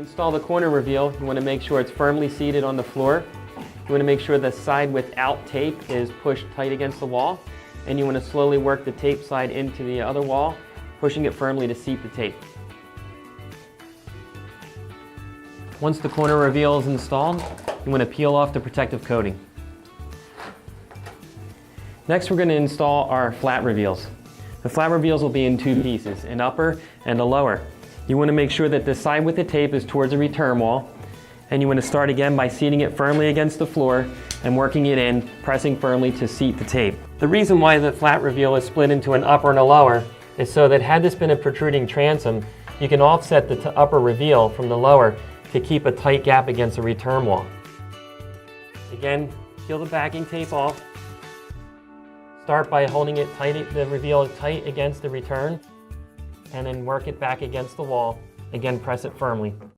install the corner reveal, you want to make sure it's firmly seated on the floor. You want to make sure the side without tape is pushed tight against the wall, and you want to slowly work the tape side into the other wall, pushing it firmly to seat the tape. Once the corner reveal is installed, you want to peel off the protective coating. Next, we're going to install our flat reveals. The flat reveals will be in two pieces, an upper and a lower. You want to make sure that the side with the tape is towards the return wall, and you want to start again by seating it firmly against the floor and working it in, pressing firmly to seat the tape. The reason why the flat reveal is split into an upper and a lower is so that had this been a protruding transom, you can offset the upper reveal from the lower to keep a tight gap against the return wall. Again, peel the backing tape off. Start by holding it tight, the reveal tight against the return, and then work it back against the wall. Again, press it firmly.